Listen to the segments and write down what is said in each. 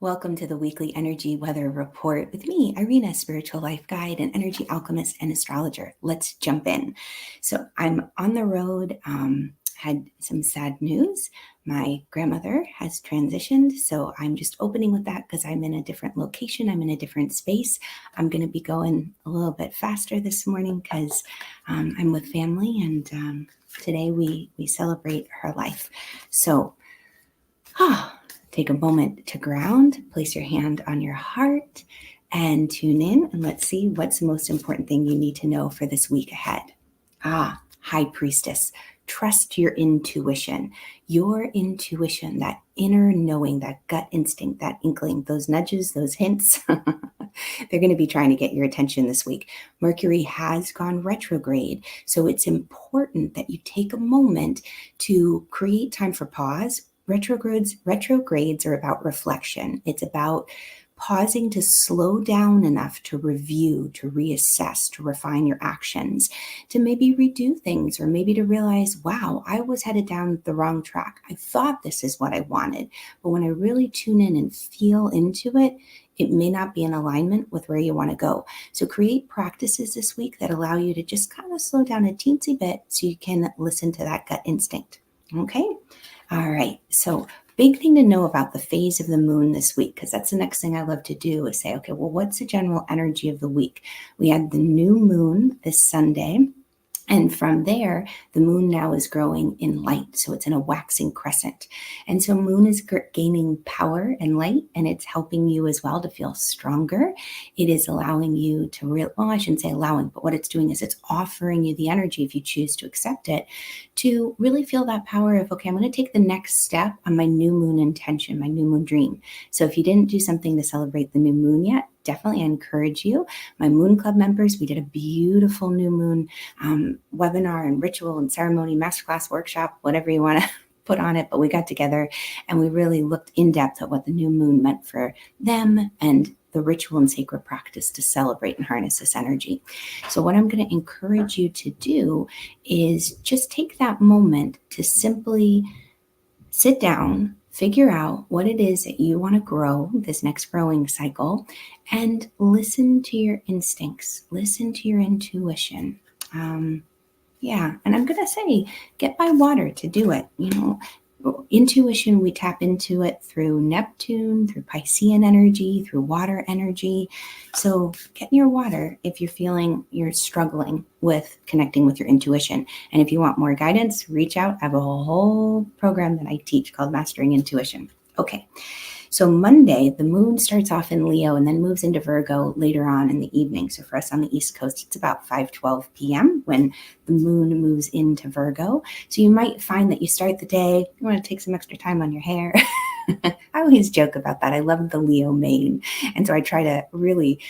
Welcome to the weekly energy weather report with me, Irena, spiritual life guide and energy alchemist and astrologer. Let's jump in. So I'm on the road, had some sad news. My grandmother has transitioned, so I'm just opening with that because I'm in a different location. I'm in a different space. I'm going to be going a little bit faster this morning because I'm with family, and today we celebrate her life. So, take a moment to ground, place your hand on your heart, and tune in, and let's see what's the most important thing you need to know for this week ahead. High Priestess, trust your intuition. Your intuition, that inner knowing, that gut instinct, that inkling, those nudges, those hints, they're going to be trying to get your attention this week. Mercury has gone retrograde, so it's important that you take a moment to create time for pause. Retrogrades are about reflection. It's about pausing to slow down enough to review, to reassess, to refine your actions, to maybe redo things, or maybe to realize, wow, I was headed down the wrong track. I thought this is what I wanted, but when I really tune in and feel into it, it may not be in alignment with where you want to go. So create practices this week that allow you to just kind of slow down a teensy bit so you can listen to that gut instinct. Okay? All right, so big thing to know about the phase of the moon this week, because that's the next thing I love to do is say, okay, well, what's the general energy of the week? We had the new moon this Sunday, and from there, the moon now is growing in light. So it's in a waxing crescent. And so moon is gaining power and light, and it's helping you as well to feel stronger. It is allowing you to, I shouldn't say allowing, but what it's doing is it's offering you the energy, if you choose to accept it, to really feel that power of, okay, I'm going to take the next step on my new moon intention, my new moon dream. So if you didn't do something to celebrate the new moon yet, definitely encourage you. My Moon Club members, we did a beautiful new moon webinar and ritual and ceremony, masterclass, workshop, whatever you want to put on it. But we got together and we really looked in depth at what the new moon meant for them and the ritual and sacred practice to celebrate and harness this energy. So what I'm going to encourage you to do is just take that moment to simply sit down, figure out what it is that you want to grow this next growing cycle, and listen to your instincts, listen to your intuition. And I'm going to say, get by water to do it. Intuition, we tap into it through Neptune, through Piscean energy, through water energy. So get in your water if you're feeling you're struggling with connecting with your intuition. And if you want more guidance, reach out. I have a whole program that I teach called Mastering Intuition. Okay. So Monday, the moon starts off in Leo and then moves into Virgo later on in the evening. So for us on the East Coast, it's about 5:12 p.m. when the moon moves into Virgo. So you might find that you start the day, you want to take some extra time on your hair. I always joke about that. I love the Leo mane. And so I try to really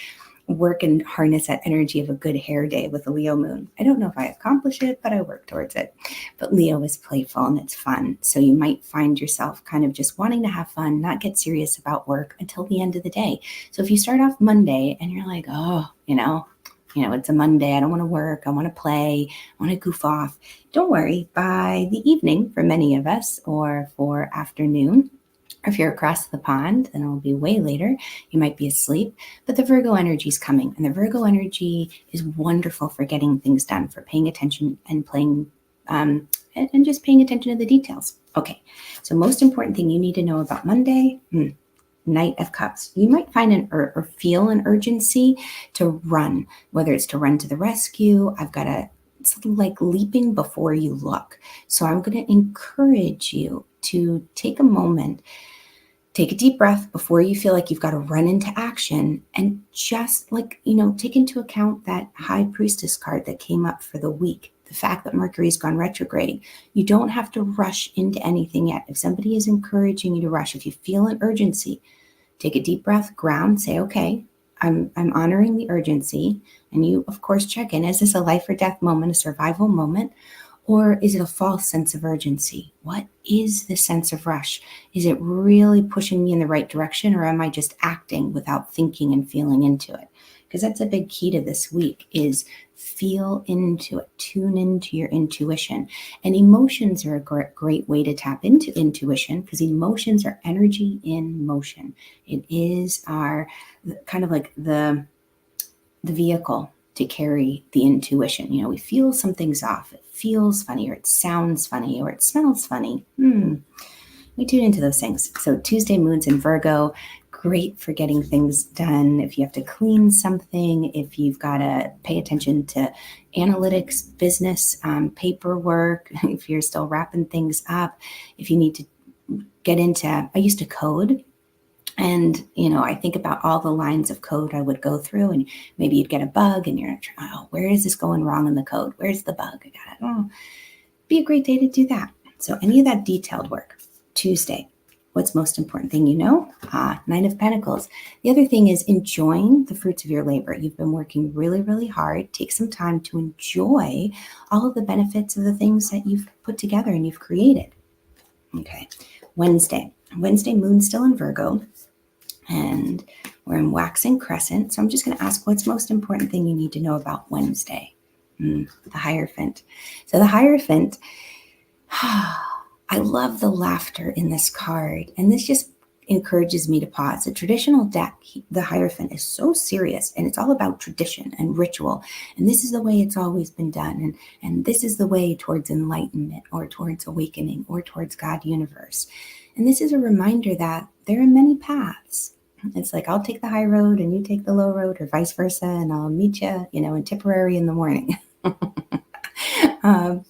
work and harness that energy of a good hair day with the Leo moon. I don't know if I accomplish it, but I work towards it. But Leo is playful and it's fun. So you might find yourself kind of just wanting to have fun, not get serious about work until the end of the day. So if you start off Monday and you're like, it's a Monday, I don't want to work, I want to play, I want to goof off. Don't worry, by the evening for many of us, or for afternoon, or if you're across the pond, then it'll be way later. You might be asleep, but the Virgo energy is coming. And the Virgo energy is wonderful for getting things done, for paying attention and playing, and just paying attention to the details. Okay, so most important thing you need to know about Monday, Knight of Cups. You might find or feel an urgency to run, whether it's to run to the rescue. It's like leaping before you look. So I'm going to encourage you to take a moment, take a deep breath before you feel like you've got to run into action, and just take into account that High Priestess card that came up for the week. The fact that Mercury's gone retrograde. You don't have to rush into anything yet. If somebody is encouraging you to rush, if you feel an urgency, take a deep breath, ground, say, okay, I'm honoring the urgency. And you, of course, check in. Is this a life or death moment, a survival moment? Or is it a false sense of urgency? What is the sense of rush? Is it really pushing me in the right direction, or am I just acting without thinking and feeling into it? because that's a big key to this week, is feel into it, tune into your intuition. And emotions are a great way to tap into intuition, because emotions are energy in motion. It is our kind of like the vehicle to carry the intuition. We feel something's off. It feels funny, or it sounds funny, or it smells funny. We tune into those things. So Tuesday, moon's in Virgo. Great for getting things done. If you have to clean something, if you've got to pay attention to analytics, business, paperwork, if you're still wrapping things up, if you need to get into, I used to code. And, I think about all the lines of code I would go through, and maybe you'd get a bug and you're like, oh, where is this going wrong in the code? Where's the bug? I got it. Oh, be a great day to do that. So any of that detailed work. Tuesday, what's most important thing you know? Nine of Pentacles. The other thing is enjoying the fruits of your labor. You've been working really, really hard. Take some time to enjoy all of the benefits of the things that you've put together and you've created. Okay. Wednesday, moon's still in Virgo, and we're in Waxing Crescent. So I'm just going to ask, what's the most important thing you need to know about Wednesday? The Hierophant. So the Hierophant, I love the laughter in this card, and this just encourages me to pause. The traditional deck, the Hierophant, is so serious, and it's all about tradition and ritual, and this is the way it's always been done, and this is the way towards enlightenment, or towards awakening, or towards God universe. And this is a reminder that there are many paths. It's like, I'll take the high road and you take the low road, or vice versa, and I'll meet you, in Tipperary in the morning.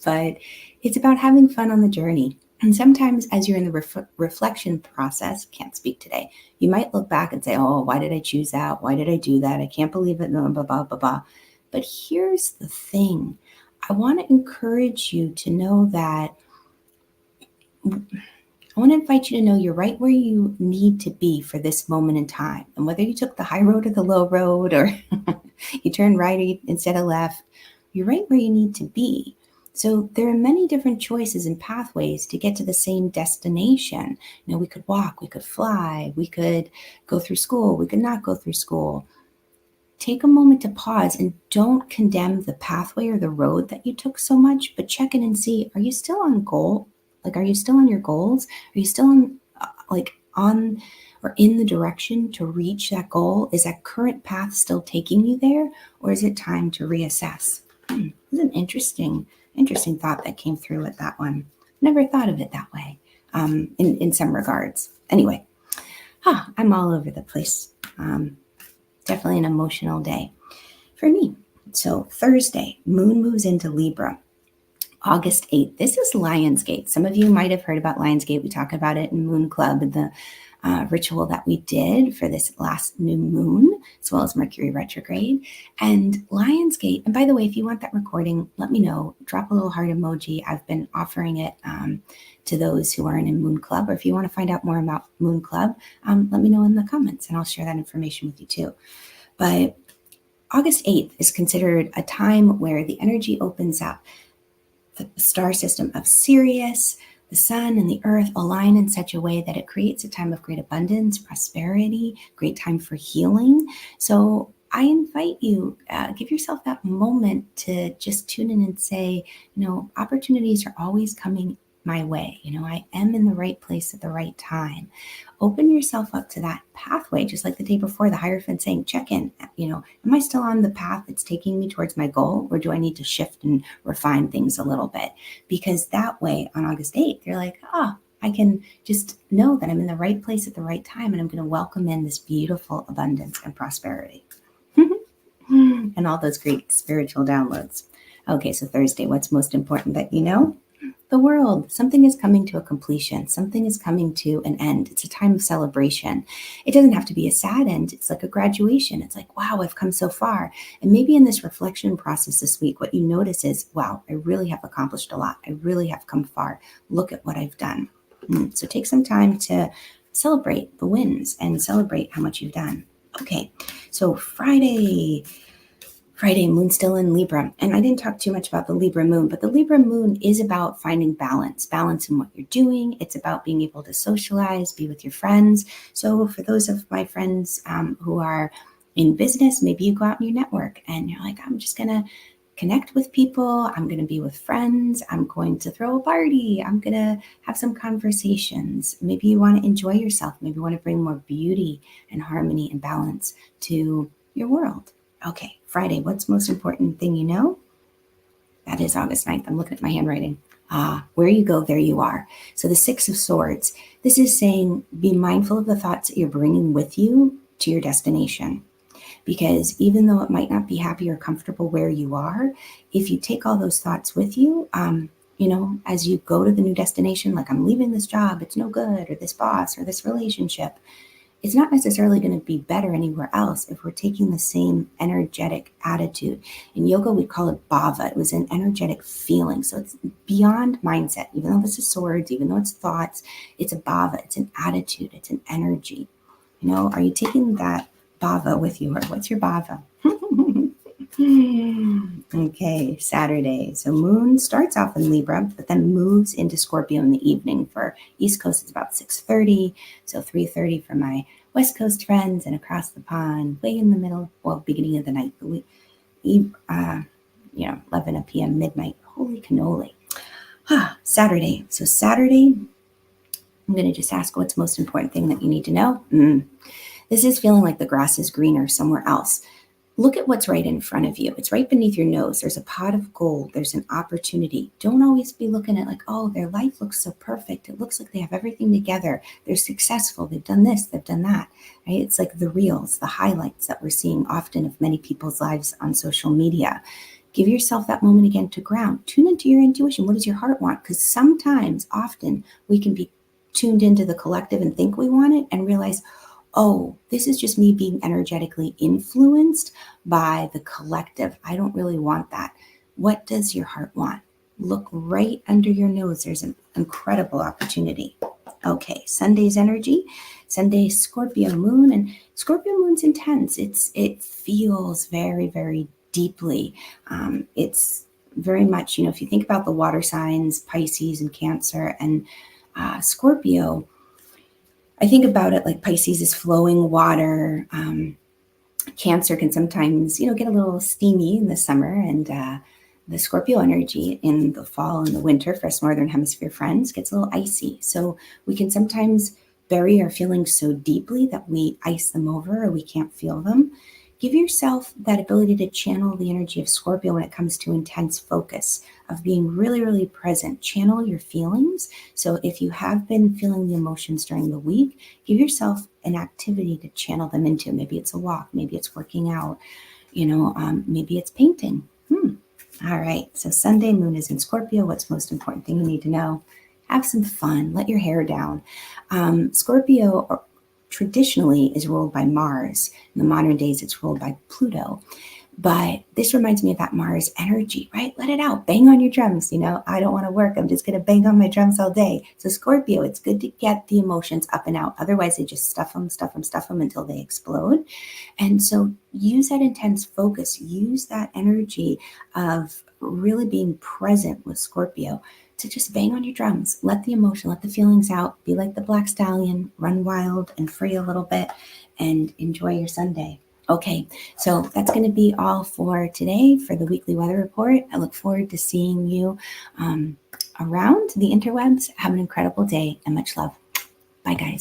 But it's about having fun on the journey. And sometimes as you're in the reflection process, can't speak today, you might look back and say, oh, why did I choose that? Why did I do that? I can't believe it. Blah, blah, blah, blah, blah. But here's the thing. I want to encourage you to know that, I want to invite you to know you're right where you need to be for this moment in time. And whether you took the high road or the low road, or you turned right instead of left, you're right where you need to be. So there are many different choices and pathways to get to the same destination. We could walk, we could fly, we could go through school, we could not go through school. Take a moment to pause and don't condemn the pathway or the road that you took so much, but check in and see, are you still on goal? Like, are you still on your goals? Are you still on or in the direction to reach that goal? Is that current path still taking you there? Or is it time to reassess? It's an interesting thought that came through with that one. Never thought of it that way, in some regards. Anyway, I'm all over the place. Definitely an emotional day for me. So Thursday, moon moves into Libra. August 8th. This is Lionsgate. Some of you might have heard about Lionsgate. We talk about it in Moon Club, and the ritual that we did for this last new moon, as well as Mercury retrograde. And Lionsgate, and by the way, if you want that recording, let me know. Drop a little heart emoji. I've been offering it to those who aren't in Moon Club, or if you want to find out more about Moon Club, let me know in the comments, and I'll share that information with you too. But August 8th is considered a time where the energy opens up. The star system of Sirius, the sun and the earth align in such a way that it creates a time of great abundance, prosperity, great time for healing. So I invite you, give yourself that moment to just tune in and say, opportunities are always coming my way. I am in the right place at the right time. Open yourself up to that pathway, just like the day before, the Hierophant saying, check in, am I still on the path that's taking me towards my goal, or do I need to shift and refine things a little bit? Because that way on August 8th, you're like, I can just know that I'm in the right place at the right time, and I'm going to welcome in this beautiful abundance and prosperity and all those great spiritual downloads. Okay, so Thursday, what's most important that you know? The world. Something is coming to a completion. Something is coming to an end. It's a time of celebration. It doesn't have to be a sad end. It's like a graduation. It's like, wow, I've come so far. And maybe in this reflection process this week, what you notice is, wow, I really have accomplished a lot. I really have come far. Look at what I've done. So take some time to celebrate the wins and celebrate how much you've done. Okay, so Friday, moon still in Libra. And I didn't talk too much about the Libra moon, but the Libra moon is about finding balance in what you're doing. It's about being able to socialize, be with your friends. So for those of my friends who are In business, maybe you go out and you network and you're like, I'm just going to connect with people. I'm going to be with friends. I'm going to throw a party. I'm going to have some conversations. Maybe you want to enjoy yourself. Maybe you want to bring more beauty and harmony and balance to your world. Okay, Friday, what's the most important thing you know? That is August 9th. I'm looking at my handwriting. Where you go, there you are. So the Six of Swords, this is saying be mindful of the thoughts that you're bringing with you to your destination. Because even though it might not be happy or comfortable where you are, if you take all those thoughts with you, as you go to the new destination, like I'm leaving this job, it's no good, or this boss, or this relationship, it's not necessarily going to be better anywhere else if we're taking the same energetic attitude. In yoga, we call it bhava. It was an energetic feeling. So it's beyond mindset. Even though this is swords, even though it's thoughts, it's a bhava. It's an attitude. It's an energy. Are you taking that bhava with you, or what's your bhava? Okay, Saturday. So moon starts off in Libra, but then moves into Scorpio in the evening. For East Coast, it's about 6:30. So 3:30 for my West Coast friends, and across the pond, way in the middle, beginning of the night, 11 p.m., midnight. Holy cannoli. Saturday. So Saturday, I'm going to just ask what's the most important thing that you need to know. This is feeling like the grass is greener somewhere else. Look at what's right in front of you. It's right beneath your nose. There's a pot of gold. There's an opportunity. Don't always be looking at like, oh, their life looks so perfect. It looks like they have everything together. They're successful. They've done this. They've done that. Right? It's like the reels, the highlights that we're seeing often of many people's lives on social media. Give yourself that moment again to ground. Tune into your intuition. What does your heart want? Because often, we can be tuned into the collective and think we want it and realize, oh, this is just me being energetically influenced by the collective. I don't really want that. What does your heart want? Look right under your nose. There's an incredible opportunity. Okay, Sunday's energy. Sunday, Scorpio moon. And Scorpio moon's intense. It feels very, very deeply. It's very much, if you think about the water signs, Pisces and Cancer and Scorpio, I think about it like Pisces is flowing water. Cancer can sometimes, get a little steamy in the summer, and the Scorpio energy in the fall and the winter for us Northern Hemisphere friends gets a little icy. So we can sometimes bury our feelings so deeply that we ice them over or we can't feel them. Give yourself that ability to channel the energy of Scorpio when it comes to intense focus, of being really, really present. Channel your feelings. So if you have been feeling the emotions during the week, give yourself an activity to channel them into. Maybe it's a walk, maybe it's working out, maybe it's painting. All right. So Sunday, moon is in Scorpio. What's the most important thing you need to know? Have some fun. Let your hair down. Scorpio traditionally is ruled by Mars. In the modern days, it's ruled by Pluto. But this reminds me of that Mars energy, right? Let it out. Bang on your drums. I don't want to work. I'm just going to bang on my drums all day. So Scorpio, it's good to get the emotions up and out. Otherwise, they just stuff them until they explode. And so use that intense focus. Use that energy of really being present with Scorpio to just bang on your drums. Let the emotion, let the feelings out. Be like the black stallion. Run wild and free a little bit and enjoy your Sunday. Okay, so that's going to be all for today for the weekly weather report. I look forward to seeing you around the interwebs. Have an incredible day and much love. Bye, guys.